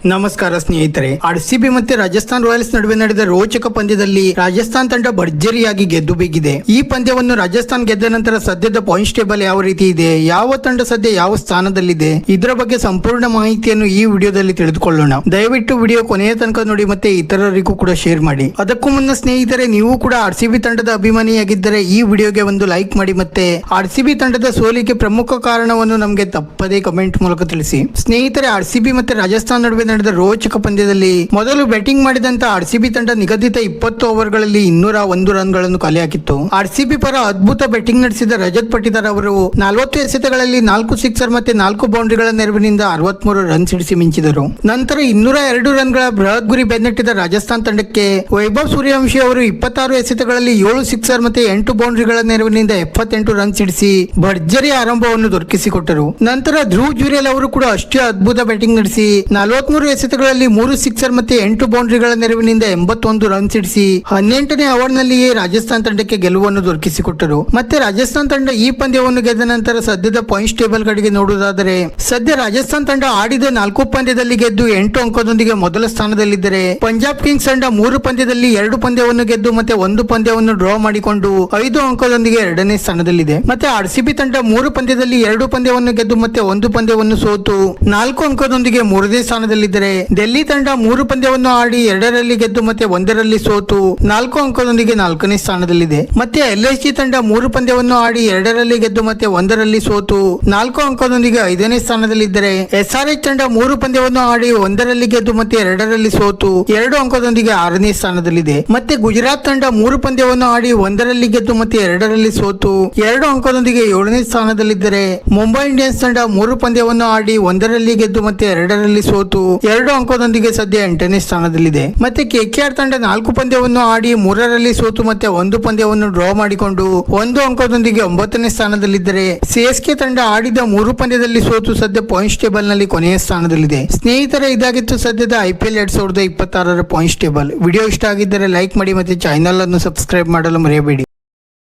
ನಮಸ್ಕಾರ ಸ್ನೇಹಿತರೆ, ಆರ್ಸಿಬಿ ಮತ್ತೆ ರಾಜಸ್ಥಾನ್ ರಾಯಲ್ಸ್ ನಡುವೆ ನಡೆದ ರೋಚಕ ಪಂದ್ಯದಲ್ಲಿ ರಾಜಸ್ಥಾನ್ ತಂಡ ಭರ್ಜರಿಯಾಗಿ ಗೆದ್ದು ಬಿಗಿದೆ. ಈ ಪಂದ್ಯವನ್ನು ರಾಜಸ್ಥಾನ್ ಗೆದ್ದ ನಂತರ ಸದ್ಯದ ಪಾಯಿಂಟ್ಸ್ ಟೇಬಲ್ ಯಾವ ರೀತಿ ಇದೆ, ಯಾವ ತಂಡ ಸದ್ಯ ಯಾವ ಸ್ಥಾನದಲ್ಲಿದೆ, ಇದರ ಬಗ್ಗೆ ಸಂಪೂರ್ಣ ಮಾಹಿತಿಯನ್ನು ಈ ವಿಡಿಯೋದಲ್ಲಿ ತಿಳಿದುಕೊಳ್ಳೋಣ. ದಯವಿಟ್ಟು ವಿಡಿಯೋ ಕೊನೆಯ ತನಕ ನೋಡಿ ಮತ್ತೆ ಇತರರಿಗೂ ಕೂಡ ಶೇರ್ ಮಾಡಿ. ಅದಕ್ಕೂ ಮುನ್ನ ಸ್ನೇಹಿತರೆ, ನೀವು ಕೂಡ ಆರ್ಸಿಬಿ ತಂಡದ ಅಭಿಮಾನಿಯಾಗಿದ್ದರೆ ಈ ವಿಡಿಯೋಗೆ ಒಂದು ಲೈಕ್ ಮಾಡಿ ಮತ್ತೆ ಆರ್ಸಿಬಿ ತಂಡದ ಸೋಲಿಗೆ ಪ್ರಮುಖ ಕಾರಣವನ್ನು ನಮಗೆ ತಪ್ಪದೇ ಕಮೆಂಟ್ ಮೂಲಕ ತಿಳಿಸಿ. ಸ್ನೇಹಿತರೆ, ಆರ್ಸಿಬಿ ಮತ್ತೆ ರಾಜಸ್ಥಾನ್ ನಡುವೆ ನಡೆದ ರೋಚಕ ಪಂದ್ಯದಲ್ಲಿ ಮೊದಲು ಬ್ಯಾಟಿಂಗ್ ಮಾಡಿದಂತ ಆರ್ಸಿಬಿ ತಂಡ ನಿಗದಿತ 20 ಓವರ್ಗಳಲ್ಲಿ 201 ರನ್ಗಳನ್ನು ಕಲೆ ಹಾಕಿತ್ತು. ಆರ್ಸಿಬಿ ಪರ ಅದ್ಭುತ ಬ್ಯಾಟಿಂಗ್ ನಡೆಸಿದ ರಜತ್ ಪಟಿದಾರ್ ಅವರು 40 ಎಸೆತಗಳಲ್ಲಿ 4 ಸಿಕ್ಸರ್ ಮತ್ತೆ 4 ಬೌಂಡ್ರಿಗಳ ನೆರವಿನಿಂದ 63 ರನ್ ಸಿಡಿಸಿ ಮಿಂಚಿದರು. ನಂತರ 202 ರನ್ಗಳ ಬೃಹತ್ ಗುರಿ ಬೆನ್ನಟ್ಟಿದ ರಾಜಸ್ಥಾನ್ ತಂಡಕ್ಕೆ ವೈಭವ್ ಸೂರ್ಯವಂಶಿ ಅವರು 26 ಎಸೆತಗಳಲ್ಲಿ 7 ಸಿಕ್ಸರ್ ಮತ್ತೆ 8 ಬೌಂಡ್ರಿಗಳ ನೆರವಿನಿಂದ 78 ರನ್ ಸಿಡಿಸಿ ಭರ್ಜರಿ ಆರಂಭವನ್ನು ದೊರಕಿಸಿಕೊಟ್ಟರು. ನಂತರ ಧ್ರುವ್ ಜುರೇಲ್ ಅವರು ಕೂಡ ಅಷ್ಟೇ ಅದ್ಭುತ ಬ್ಯಾಟಿಂಗ್ ನಡೆಸಿ 43 ಎಸೆತಗಳಲ್ಲಿ 3 ಸಿಕ್ಸರ್ ಮತ್ತೆ 8 ಬೌಂಡ್ರಿಗಳ ನೆರವಿನಿಂದ 81 ರನ್ ಸಿಡಿಸಿ 18ನೇ ಓವರ್ನಲ್ಲಿಯೇ ರಾಜಸ್ಥಾನ್ ತಂಡಕ್ಕೆ ಗೆಲುವನ್ನು ದೊರಕಿಸಿಕೊಟ್ಟರು. ಮತ್ತೆ ರಾಜಸ್ಥಾನ್ ತಂಡ ಈ ಪಂದ್ಯವನ್ನು ಗೆದ್ದ ನಂತರ ಸದ್ಯದ ಪಾಯಿಂಟ್ಸ್ ಟೇಬಲ್ ಕಡೆಗೆ ನೋಡುವುದಾದರೆ ಸದ್ಯ ರಾಜಸ್ಥಾನ್ ತಂಡ ಆಡಿದ 4 ಪಂದ್ಯದಲ್ಲಿ ಗೆದ್ದು 8 ಅಂಕದೊಂದಿಗೆ ಮೊದಲ ಸ್ಥಾನದಲ್ಲಿದ್ದರೆ, ಪಂಜಾಬ್ ಕಿಂಗ್ಸ್ ತಂಡ 3 ಪಂದ್ಯದಲ್ಲಿ 2 ಪಂದ್ಯವನ್ನು ಗೆದ್ದು ಮತ್ತೆ 1 ಪಂದ್ಯವನ್ನು ಡ್ರಾ ಮಾಡಿಕೊಂಡು 5 ಅಂಕದೊಂದಿಗೆ 2ನೇ ಸ್ಥಾನದಲ್ಲಿದೆ. ಮತ್ತೆ ಆರ್ಸಿಬಿ ತಂಡ 3 ಪಂದ್ಯದಲ್ಲಿ 2 ಪಂದ್ಯವನ್ನು ಗೆದ್ದು ಮತ್ತೆ 1 ಪಂದ್ಯವನ್ನು ಸೋತು 4 ಅಂಕದೊಂದಿಗೆ 3ನೇ ಸ್ಥಾನದಲ್ಲಿದ್ದರೆ, ಡೆಲ್ಲಿ ತಂಡ 3 ಪಂದ್ಯವನ್ನು ಆಡಿ 2ರಲ್ಲಿ ಗೆದ್ದು ಮತ್ತೆ 1ರಲ್ಲಿ ಸೋತು 4 ಅಂಕದೊಂದಿಗೆ 4ನೇ ಸ್ಥಾನದಲ್ಲಿದೆ. ಮತ್ತೆ ಎಲ್ಎಸ್ಜಿ ತಂಡ 3 ಪಂದ್ಯವನ್ನು ಆಡಿ 2ರಲ್ಲಿ ಗೆದ್ದು ಮತ್ತೆ 1ರಲ್ಲಿ ಸೋತು 4 ಅಂಕದೊಂದಿಗೆ 5ನೇ ಸ್ಥಾನದಲ್ಲಿದ್ದರೆ, ಎಸ್ಆರ್ಎಚ್ ತಂಡ 3 ಪಂದ್ಯವನ್ನು ಆಡಿ 1ರಲ್ಲಿ ಗೆದ್ದು ಮತ್ತೆ 2ರಲ್ಲಿ ಸೋತು 2 ಅಂಕದೊಂದಿಗೆ 6ನೇ ಸ್ಥಾನದಲ್ಲಿದೆ. ಮತ್ತೆ ಗುಜರಾತ್ ತಂಡ 3 ಪಂದ್ಯವನ್ನು ಆಡಿ 1ರಲ್ಲಿ ಗೆದ್ದು ಮತ್ತೆ 2ರಲ್ಲಿ ಸೋತು 2 ಅಂಕದೊಂದಿಗೆ 7ನೇ ಸ್ಥಾನದಲ್ಲಿದ್ದರೆ, ಮುಂಬೈ ಇಂಡಿಯನ್ಸ್ ತಂಡ 3 ಪಂದ್ಯವನ್ನು ಆಡಿ 1ರಲ್ಲಿ ಗೆದ್ದು ಮತ್ತೆ 2ರಲ್ಲಿ ಸೋತು 2 ಅಂಕದೊಂದಿಗೆ ಸದ್ಯ 8ನೇ ಸ್ಥಾನದಲ್ಲಿದೆ. ಮತ್ತೆ ಕೆಕೆಆರ್ ತಂಡ 4 ಪಂದ್ಯವನ್ನು ಆಡಿ 3ರಲ್ಲಿ ಸೋತು ಮತ್ತೆ 1 ಪಂದ್ಯವನ್ನು ಡ್ರಾ ಮಾಡಿಕೊಂಡು 1 ಅಂಕದೊಂದಿಗೆ 9ನೇ ಸ್ಥಾನದಲ್ಲಿದ್ದರೆ, ಸಿಎಸ್ಕೆ ತಂಡ ಆಡಿದ 3 ಪಂದ್ಯದಲ್ಲಿ ಸೋತು ಸದ್ಯ ಪಾಯಿಂಟ್ಸ್ ಟೇಬಲ್ ನಲ್ಲಿ ಕೊನೆಯ ಸ್ಥಾನದಲ್ಲಿದೆ. ಸ್ನೇಹಿತರೆ, ಇದಾಗಿತ್ತು ಸದ್ಯದ IPL 2026ರ ಪಾಯಿಂಟ್ಸ್ ಟೇಬಲ್. ವಿಡಿಯೋ ಇಷ್ಟ ಆಗಿದ್ದರೆ ಲೈಕ್ ಮಾಡಿ ಮತ್ತೆ ಚಾನೆಲ್ ಅನ್ನು ಸಬ್ಸ್ಕ್ರೈಬ್ ಮಾಡಲು ಮರೆಯಬೇಡಿ.